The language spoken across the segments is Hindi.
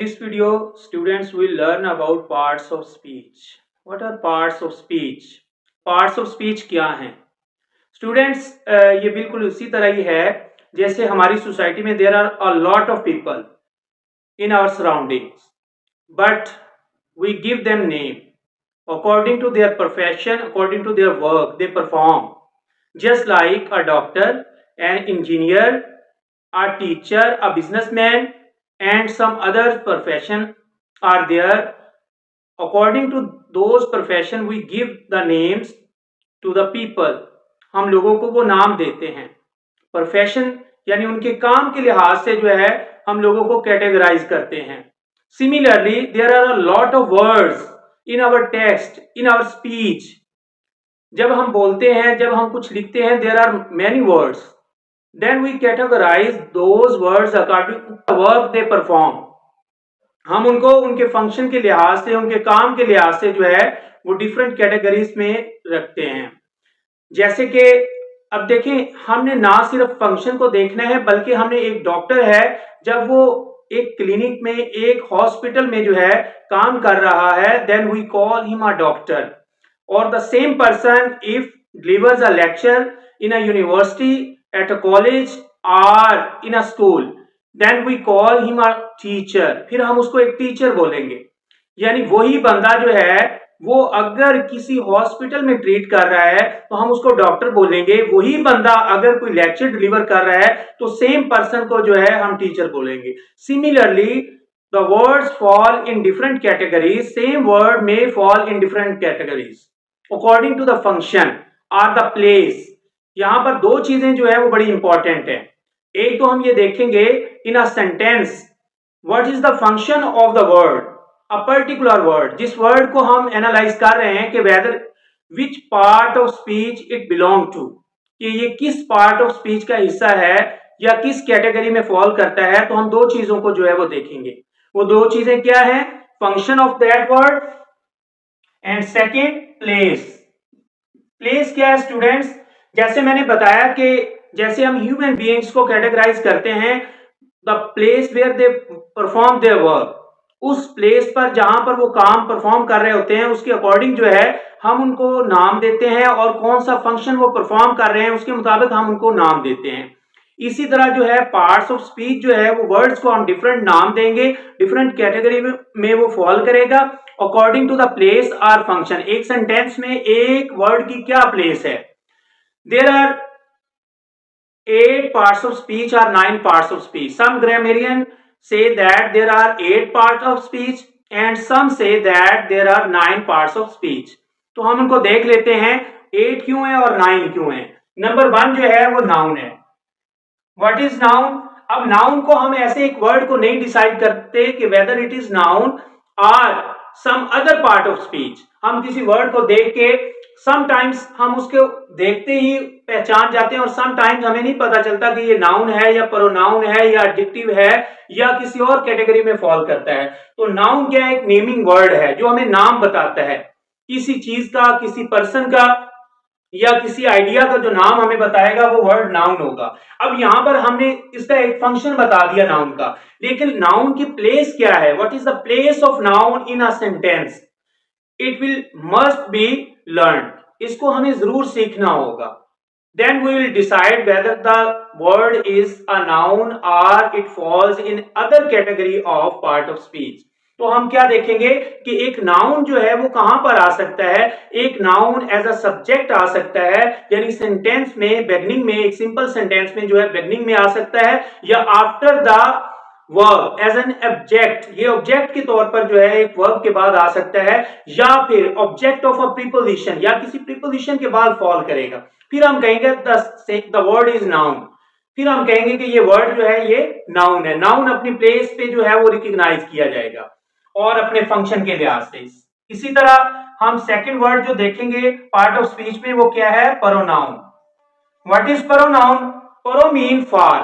This video, students will learn about parts of speech. What are parts of speech? Parts of speech क्या हैं? Students, ये बिल्कुल उसी तरह ही है जैसे हमारी सोसाइटी में there are a lot of people in our surroundings, but we give them name according to their profession, according to their work they perform. Just like a doctor, an engineer, a teacher, a businessman, and some other profession are there. According to those profession, we give the names to the people. हम लोगों को वो नाम देते हैं. प्रोफेशन यानी उनके काम के लिहाज से जो है हम लोगों को कैटेगराइज करते हैं. Similarly, there are a lot of words in our text, in our speech. जब हम बोलते हैं, जब हम कुछ लिखते हैं, there are many words. Then we categorize those words according to the work they perform. हम उनको उनके फंक्शन के लिहाज से, उनके काम के लिहाज से जो है वो डिफरेंट कैटेगरीज में रखते हैं. जैसे कि अब देखें, हमने ना सिर्फ फंक्शन को देखना है बल्कि हमने एक डॉक्टर है, जब वो एक क्लिनिक में, एक हॉस्पिटल में जो है काम कर रहा है, then we call him a doctor. और the same person if delivers a lecture in a university, at a college or in a school, then we call him a teacher. फिर हम उसको एक टीचर बोलेंगे. यानी वही बंदा जो है वो अगर किसी हॉस्पिटल में ट्रीट कर रहा है तो हम उसको डॉक्टर बोलेंगे. वही बंदा अगर कोई लेक्चर डिलीवर कर रहा है तो सेम पर्सन को जो है हम टीचर बोलेंगे. Similarly the words fall in different categories. Same word may fall in different categories according to the function or the place. यहां पर दो चीजें जो है वो बड़ी इंपॉर्टेंट है. एक तो हम ये देखेंगे in a sentence what is the function of the word, a particular word. जिस वर्ड को हम एनालाइज कर रहे हैं कि whether which part of speech it belong to, कि ये किस पार्ट ऑफ स्पीच का हिस्सा है या किस कैटेगरी में फॉल करता है. तो हम दो चीजों को जो है वो देखेंगे. वो दो चीजें क्या है? Function of that word and second place. Place क्या है स्टूडेंट्स? जैसे मैंने बताया कि जैसे हम ह्यूमन बीइंग्स को कैटेगराइज करते हैं, the place where they perform their work, उस प्लेस पर जहां पर वो काम परफॉर्म कर रहे होते हैं उसके अकॉर्डिंग जो है हम उनको नाम देते हैं, और कौन सा फंक्शन वो परफॉर्म कर रहे हैं उसके मुताबिक हम उनको नाम देते हैं. इसी तरह जो है पार्ट्स ऑफ स्पीच जो है वो वर्ड्स को हम डिफरेंट नाम देंगे, डिफरेंट कैटेगरी में वो फॉल करेगा अकॉर्डिंग टू द प्लेस और फंक्शन. एक सेंटेंस में एक वर्ड की क्या प्लेस है? There are 8 parts of speech or 9 parts of speech. Some grammarians say that there are 8 parts of speech and some say that there are 9 parts of speech. तो हम उनको देख लेते हैं 8 क्यों है और 9 क्यों है. नंबर 1 जो है वो नाउन है. What is noun? अब नाउन को हम ऐसे एक वर्ड को नहीं डिसाइड करते कि whether it is noun or some other part of speech. हम किसी वर्ड को देख के समटाइम्स हम उसको देखते ही पहचान जाते हैं और समटाइम्स हमें नहीं पता चलता कि ये नाउन है या प्रोनाउन है या एडजेक्टिव है या किसी और कैटेगरी में फॉल करता है. तो नाउन क्या है? एक नेमिंग वर्ड है जो हमें नाम बताता है किसी चीज का, किसी पर्सन का या किसी आइडिया का. जो नाम हमें बताएगा वो वर्ड नाउन होगा. अब यहां पर हमने इसका एक फंक्शन बता दिया नाउन का, लेकिन नाउन की प्लेस क्या है? What is the place of noun in a sentence? It will must be learn. इसको हमें जरूर सीखना होगा. Then we will decide whether the word is a noun or it falls in other category of part of speech. तो हम क्या देखेंगे कि एक नाउन जो है वो कहां पर आ सकता है. एक नाउन एज अ सब्जेक्ट आ सकता है, यानी सेंटेंस में बिगनिंग में, एक सिंपल सेंटेंस में जो है बिगनिंग में आ सकता है, या after the verb as an object, ये ऑब्जेक्ट के तौर पर जो है एक वर्ब के बाद आ सकता है, या फिर ऑब्जेक्ट ऑफ अ प्रीपोजिशन या किसी प्रीपोजिशन के बाद फॉल करेगा. फिर हम कहेंगे द वर्ड इज नाउन. फिर हम कहेंगे कि ये वर्ड जो है ये नाउन है. नाउन अपनी प्लेस पे जो है वो रिकॉग्नाइज किया जाएगा और अपने फंक्शन के लिहाज से. इसी तरह हम सेकंड वर्ड जो देखेंगे पार्ट ऑफ स्पीच में वो क्या है? Pronoun. What is pronoun? Pro mean for,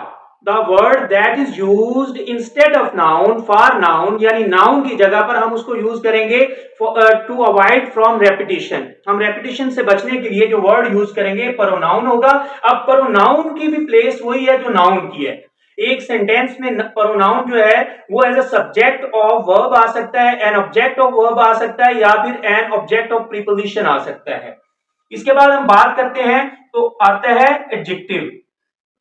the word that is used instead of noun for noun, यानी नाउन की जगह पर हम उसको यूज करेंगे टू अवॉइड फ्रॉम रेपिटेशन. हम रेपिटेशन से बचने के लिए जो वर्ड यूज करेंगे प्रोनाउन होगा. अब प्रोनाउन की भी प्लेस वही है जो नाउन की है. एक सेंटेंस में प्रोनाउन जो है वो as a subject of verb आ सकता है, एन ऑब्जेक्ट ऑफ वर्ब आ सकता है, या फिर एन ऑब्जेक्ट ऑफ प्रीपोजिशन आ सकता है। इसके बाद हम बात करते हैं तो आता है एडजेक्टिव।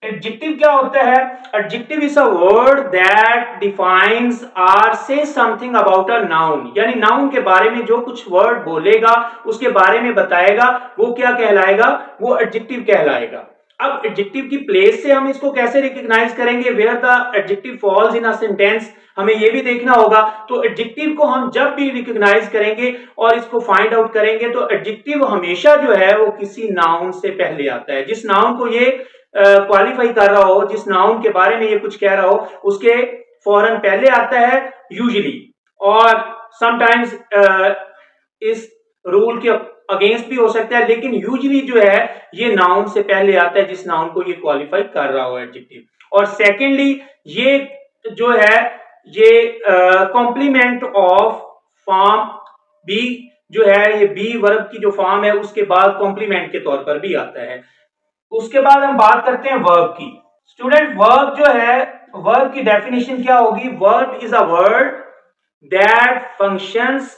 एडजेक्टिव क्या होता है? Adjective is a word that defines or says something about a noun, यानी नाउन के बारे में जो कुछ वर्ड बोलेगा, उसके बारे में बताएगा, वो क्या कहलाएगा? वो एडजेक्टिव कहलाएगा। अब एडजेक्टिव की प्लेस से हम इसको कैसे रिकॉग्नाइज करेंगे, where the adjective falls in a sentence, हमें ये भी देखना होगा। तो एडजेक्टिव को हम जब भी रिकॉग्नाइज करेंगे और इसको फाइंड आउट करेंगे, तो एडजेक्टिव हमेशा जो है वो किसी नाउन से पहले आता है। जिस नाउन को ये क्वालिफाई कर रहा हो, जिस नाउन के बारे में ये कुछ कह रहा हो, उसके फौरन पहले आता है यूजुअली, और समटाइम्स इस रूल के अगेंस्ट भी हो सकता है, लेकिन यूजुअली जो है ये नाउन से पहले आता है, जिस नाउन को ये क्वालिफाई कर रहा हो एडजेक्टिव। और सेकेंडली ये जो है ये कॉम्प्लीमेंट ऑफ फॉर्म बी जो है, ये बी वर्ब की जो फॉर्म है उसके बाद कॉम्प्लीमेंट के तौर पर भी आता है। उसके बाद हम बात करते हैं वर्ब की। स्टूडेंट वर्ब जो है, वर्ब की डेफिनेशन क्या होगी? Verb is a word that functions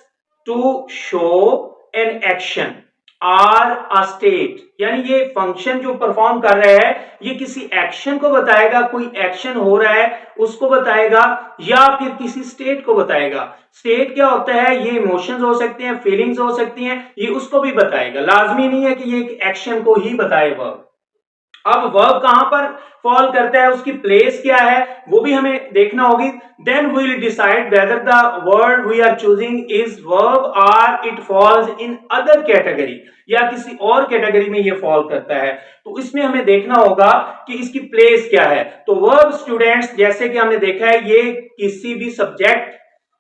to show an action or a state, यानी ये फंक्शन जो परफॉर्म कर रहा है ये किसी एक्शन को बताएगा, कोई एक्शन हो रहा है उसको बताएगा, या फिर किसी स्टेट को बताएगा। स्टेट क्या होता है? ये इमोशंस हो सकते हैं, फीलिंग्स हो सकती हैं, ये उसको भी बताएगा। लाजमी नहीं है कि ये एक एक्शन को ही बताए वर्ब। अब वर्ब कहां पर फॉल करता है, उसकी प्लेस क्या है, वो भी हमें देखना होगी। Then we will decide whether the word we are choosing is verb और it falls in other category, या किसी और कैटेगरी में ये फॉल करता है। तो इसमें हमें देखना होगा कि इसकी प्लेस क्या है। तो वर्ब स्टूडेंट्स, जैसे कि हमने देखा है, ये किसी भी सब्जेक्ट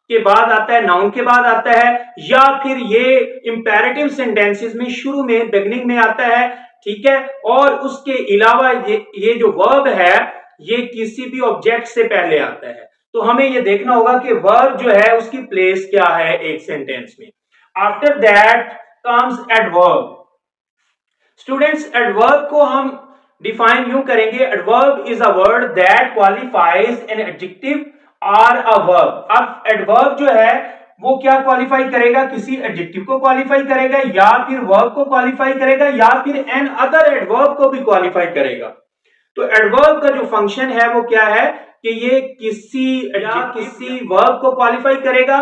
के बाद आता है, नाउन के बाद आता है, या फिर ये इंपेरेटिव सेंटेंसेस में शुरू में बिगिनिंग में आता है, ठीक है। और उसके अलावा ये जो वर्ब है ये किसी भी ऑब्जेक्ट से पहले आता है। तो हमें ये देखना होगा कि वर्ब जो है उसकी प्लेस क्या है एक सेंटेंस में। After that comes adverb. Students, adverb को हम डिफाइन यूं करेंगे, adverb is a word that qualifies an adjective और अ वर्ब। अब एडवर्ब जो है वो क्या क्वालिफाई करेगा? किसी एडजेक्टिव को क्वालिफाई करेगा, या फिर वर्ब को क्वालिफाई करेगा, या फिर एन अदर एडवर्ब को भी क्वालिफाई करेगा। तो एडवर्ब का जो फंक्शन है वो क्या है कि ये किसी वर्ब को क्वालिफाई करेगा,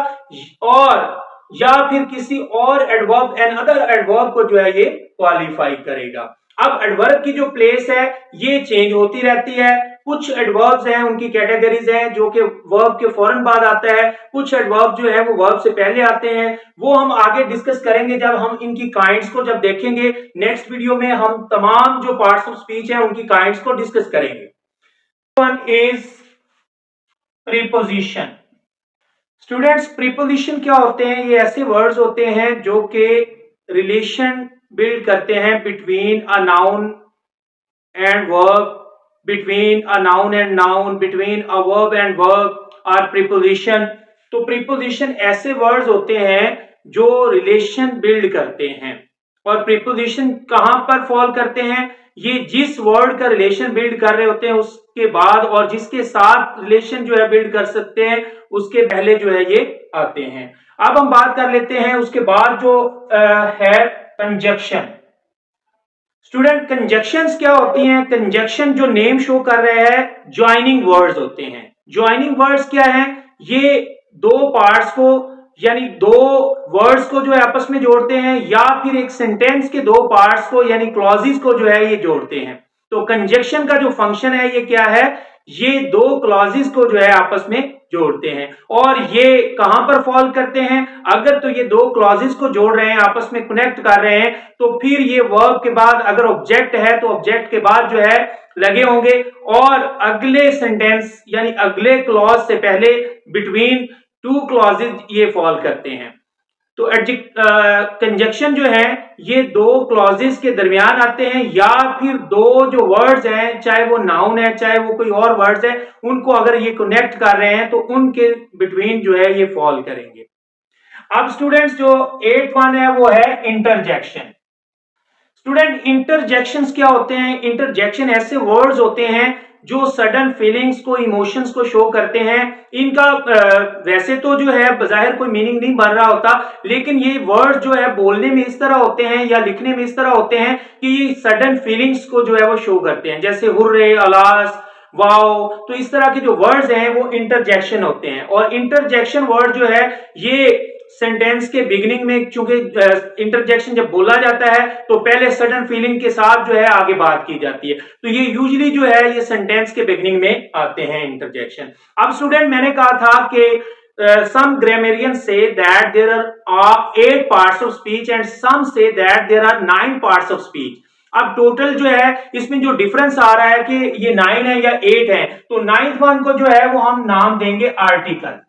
और या फिर किसी और एडवर्ब, एन अदर एडवर्ब को जो है ये क्वालिफाई करेगा। अब एडवर्ब की जो प्लेस है ये चेंज होती रहती है। कुछ एडवर्ब्स हैं, उनकी कैटेगरीज हैं जो कि वर्ब के फौरन बाद आता है, कुछ एडवर्ब जो है वो वर्ब से पहले आते हैं। वो हम आगे डिस्कस करेंगे जब हम इनकी काइंड्स को जब देखेंगे। नेक्स्ट वीडियो में हम तमाम जो पार्ट्स ऑफ स्पीच हैं उनकी काइंड्स को डिस्कस करेंगे। One is preposition. Students, preposition क्या होते हैं? ये ऐसे वर्ड्स होते हैं जो कि रिलेशन बिल्ड करते हैं between a noun and verb, between a noun and noun, between a verb and verb, or preposition। तो preposition ऐसे words होते हैं जो relation build करते हैं। और preposition कहां पर fall करते हैं? ये जिस word का relation build कर रहे होते हैं उसके बाद, और जिसके साथ relation जो है build कर सकते हैं उसके पहले जो है ये आते हैं। अब हम बात कर लेते हैं उसके बाद जो है conjunction। स्टूडेंट, कंजक्शंस क्या होती हैं? कंजक्शन जो नेम शो कर रहे हैं ज्वाइनिंग वर्ड्स होते हैं। ज्वाइनिंग वर्ड्स क्या हैं? ये दो पार्ट्स को, यानी दो वर्ड्स को जो है आपस में जोड़ते हैं, या फिर एक सेंटेंस के दो पार्ट्स को यानी क्लॉजेस को जो है ये जोड़ते हैं। तो कंजक्शन का जो फंक्शन है ये क्या है? ये दो क्लॉजेस को जो है आपस में जोड़ते हैं। और ये कहां पर फॉल करते हैं? अगर तो ये दो क्लॉजेस को जोड़ रहे हैं, आपस में कनेक्ट कर रहे हैं, तो फिर ये वर्ब के बाद अगर ऑब्जेक्ट है तो ऑब्जेक्ट के बाद जो है लगे होंगे, और अगले सेंटेंस यानी अगले क्लॉज से पहले बिटवीन टू क्लॉजेस ये फॉल करते हैं। तो कंजक्शन जो है ये दो क्लॉजेस के दरमियान आते हैं, या फिर दो जो वर्ड्स हैं, चाहे वो नाउन है चाहे वो कोई और वर्ड्स है, उनको अगर ये कनेक्ट कर रहे हैं तो उनके बिटवीन जो है ये फॉल करेंगे। अब स्टूडेंट्स, जो 8th वन है वो है इंटरजेक्शन। स्टूडेंट, इंटरजेक्शंस क्या होते हैं? इंटरजेक्शन ऐसे वर्ड्स होते हैं जो सडन फीलिंग्स को, इमोशंस को शो करते हैं, इनका वैसे तो जो है बज़ाहिर कोई मीनिंग नहीं बन रहा होता, लेकिन ये वर्ड जो है बोलने में इस तरह होते हैं या लिखने में इस तरह होते हैं कि ये सडन फीलिंग्स को जो है वो शो करते हैं, जैसे हुर्रे, अलास, वाओ। तो इस तरह के जो वर्ड्स हैं वो इंटरजेक्शन होते हैं, और इंटरजेक्शन वर्ड जो है ये सेंटेंस के बिगिनिंग में, चूंकि इंटरजेक्शन जब बोला जाता है तो पहले सडन फीलिंग के साथ जो है आगे बात की जाती है, तो ये यूजुअली जो है ये सेंटेंस के बिगिनिंग में आते हैं इंटरजेक्शन। अब स्टूडेंट मैंने कहा था कि some grammarians say that there are 8 parts of speech and some say that there are 9 parts of speech। अब टोटल जो है इसमें जो डिफरेंस आ रहा है कि ये 9 है या 8 है, तो 9th वन को जो है वो हम नाम देंगे आर्टिकल।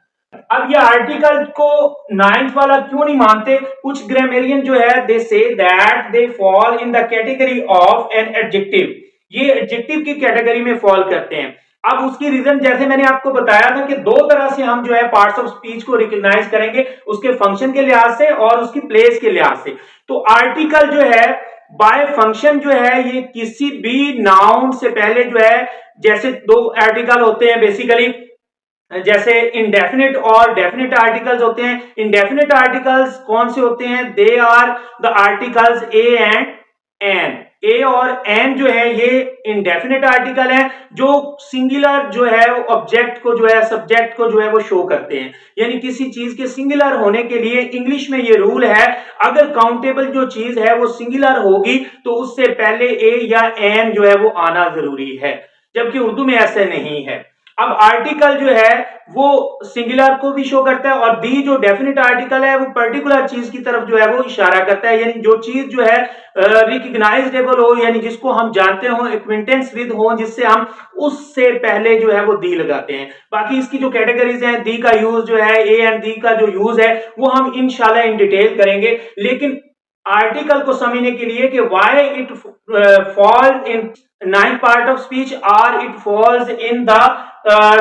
अब ये आर्टिकल को 9th वाला क्यों नहीं मानते? कुछ ग्रामेरियन जो है they say that they fall in the category of an adjective, ये एडजेक्टिव की कैटेगरी में फॉल करते हैं। अब उसकी रीजन जैसे मैंने आपको बताया था कि दो तरह से हम जो है पार्ट्स ऑफ स्पीच को रिकॉग्नाइज करेंगे, उसके फंक्शन के लिहाज से और उसकी प्लेस के लिहाज से। तो आर्टिकल जो है बाय फंक्शन जो है ये किसी भी नाउन से पहले जो है, जैसे दो आर्टिकल होते हैं बेसिकली, जैसे इंडेफिनिट और डेफिनिट आर्टिकल्स होते हैं। इंडेफिनिट आर्टिकल्स कौन से होते हैं? They are the articles a and an. A और एन जो है ये इंडेफिनिट आर्टिकल है जो सिंगुलर जो है ऑब्जेक्ट को जो है, सब्जेक्ट को जो है वो शो करते हैं, यानी किसी चीज के सिंगुलर होने के लिए इंग्लिश में ये रूल है, अगर काउंटेबल जो चीज है वो सिंगुलर होगी तो उससे पहले ए या एन जो है वो आना जरूरी है, जबकि उर्दू में ऐसे नहीं है। अब आर्टिकल जो है वो सिंगुलर को भी शो करता है, और दी जो डेफिनेट आर्टिकल है वो पर्टिकुलर चीज की तरफ जो है वो इशारा करता है, यानी जो चीज जो है रिकग्नाइजेबल हो, यानी जिसको हम जानते हो, एक्विंटेंस विद हो, जिससे हम उससे पहले जो है वो दी लगाते हैं। बाकी इसकी जो कैटेगरीज हैं, दी का यूज जो है, ए एंड दी का जो यूज है वो हम इंशाल्लाह इन डिटेल करेंगे, लेकिन आर्टिकल को समझने के लिए कि why it falls in 9th part of speech और it falls in the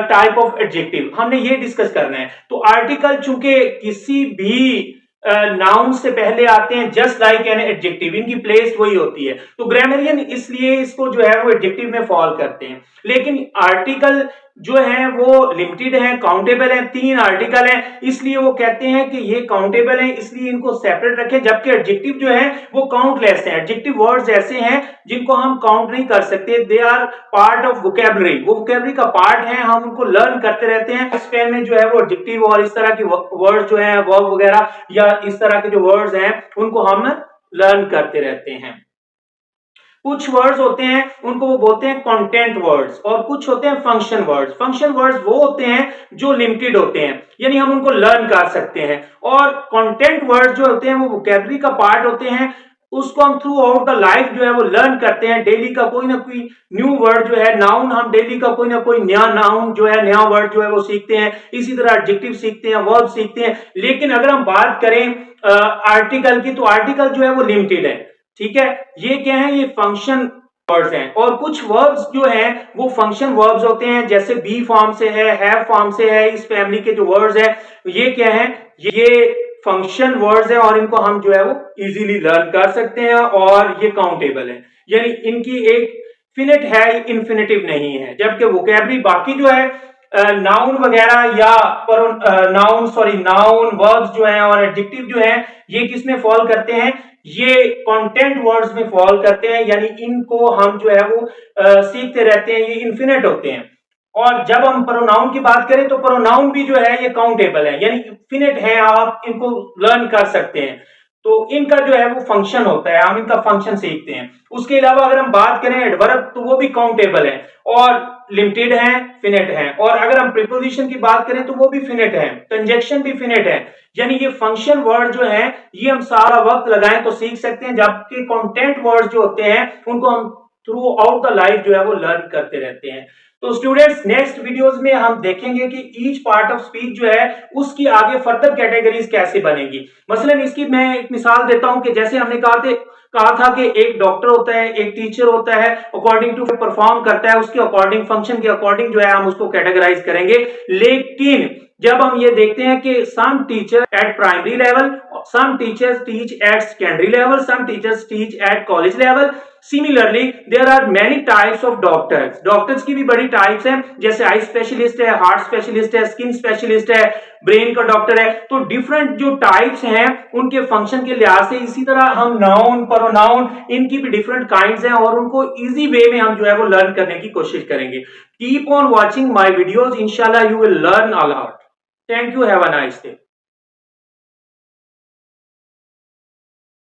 type of adjective, हमने ये डिस्कस करना है। तो आर्टिकल चूंकि किसी भी नाउन से पहले आते हैं, जस्ट लाइक एन एडजेक्टिव, इनकी प्लेस वही होती है, तो ग्रामरियन इसलिए इसको जो है वो एडजेक्टिव में फॉल करते हैं। लेकिन आर्टिकल जो है वो लिमिटेड है, काउंटेबल है, 3 आर्टिकल है, इसलिए वो कहते हैं कि ये काउंटेबल है, इसलिए इनको सेपरेट रखें, जबकि एडजेक्टिव जो है वो काउंटलेस है। एडजेक्टिव वर्ड्स ऐसे हैं जिनको हम काउंट नहीं कर सकते, they are part of vocabulary, वो वोकैबुलरी का पार्ट है, हम उनको लर्न करते रहते हैं। स्पेन में जो है वो एडजेक्टिव और इस तरह के वर्ड्स जो है, वर्ब वगैरह या इस तरह के जो वर्ड्स हैं उनको हम लर्न करते रहते हैं। कुछ वर्ड्स होते हैं उनको वो बोलते हैं कंटेंट वर्ड्स, और कुछ होते हैं फंक्शन वर्ड्स। फंक्शन वर्ड्स वो होते हैं जो लिमिटेड होते हैं, यानी हम उनको लर्न कर सकते हैं, और कंटेंट वर्ड्स जो होते हैं वो वोकैबुलरी का पार्ट होते हैं, उसको हम थ्रू आउट द लाइफ जो है वो लर्न करते हैं। डेली का कोई ना कोई न्यू वर्ड जो है, नाउन हम डेली का कोई ना कोई नया नाउन जो है, नया वर्ड जो है वो सीखते हैं, इसी तरह एडजेक्टिव सीखते हैं, वर्ब सीखते हैं। लेकिन अगर हम बात करें आर्टिकल की, तो आर्टिकल जो है वो लिमिटेड है, ठीक है। ये क्या है? ये फंक्शन वर्ड्स हैं, और कुछ वर्ब्स जो हैं वो फंक्शन वर्ब्स होते हैं, जैसे बी फॉर्म से है, हैव फॉर्म से है, इस फैमिली के जो वर्ड्स हैं ये क्या है? ये फंक्शन वर्ड्स हैं, और इनको हम जो है वो इजीली लर्न कर सकते हैं, और ये काउंटेबल है, यानी इनकी एक फिनिट है, इन्फिनेटिव नहीं है। जबकि वोकैबुलरी बाकी जो है नाउन वगैरह या नाउन वर्ब्स जो हैं और एडजेक्टिव जो हैं ये किस में फॉल करते हैं? ये कंटेंट वर्ड्स में फॉल करते हैं, यानी इनको हम जो है वो सीखते रहते हैं, ये इन्फिनिट होते हैं। और जब हम प्रोनाउन की बात करें तो प्रोनाउन भी जो है ये काउंटेबल है, यानी इन्फिनिट है, आप इनको लर्न कर सकते हैं। तो इनका जो है वो फंक्शन होता है, हम इनका फंक्शन सीखते हैं। उसके अलावा अगर हम बात करें एडवर्ब, तो वो भी काउंटेबल है और लिमिटेड है, फिनिट है। और अगर हम प्रीपोजिशन की बात करें तो वो भी फिनिट है, कंजक्शन भी फिनिट है, यानी ये फंक्शन वर्ड जो है ये हम सारा वक्त लगाएं तो सीख सकते हैं, जबकि कंटेंट वर्ड जो होते हैं उनको हम थ्रू आउट द लाइफ जो है वो लर्न करते रहते हैं। तो स्टूडेंट्स नेक्स्ट वीडियोस में हम देखेंगे कि ईच पार्ट ऑफ स्पीच जो है उसकी आगे फर्दर कैटेगरीज कैसे बनेगी। मसलन इसकी मैं एक मिसाल देता हूं कि जैसे हमने कहा था कि एक डॉक्टर होता है, एक टीचर होता है, अकॉर्डिंग टू परफॉर्म करता है, उसके अकॉर्डिंग फंक्शन के अकॉर्डिंग जो है हम उसको कैटेगराइज करेंगे। लेकिन जब हम ये देखते हैं कि some teacher at primary level, some teachers teach at secondary level, some teachers teach at college level. Similarly, there are many types of doctors. Doctors की भी बड़ी टाइप्स हैं, जैसे आई स्पेशलिस्ट है, हार्ट स्पेशलिस्ट है, स्किन स्पेशलिस्ट है, ब्रेन का डॉक्टर है। तो डिफरेंट जो टाइप्स हैं उनके फंक्शन के लिहाज से, इसी तरह हम नाउन, प्रोनाउन, इनकी भी डिफरेंट काइंड्स हैं और उनको इजी वे में हम जो है वो लर्न करने की कोशिश करेंगे। Keep on watching my videos, इंशाल्लाह you will learn a lot. Thank you, have a nice day.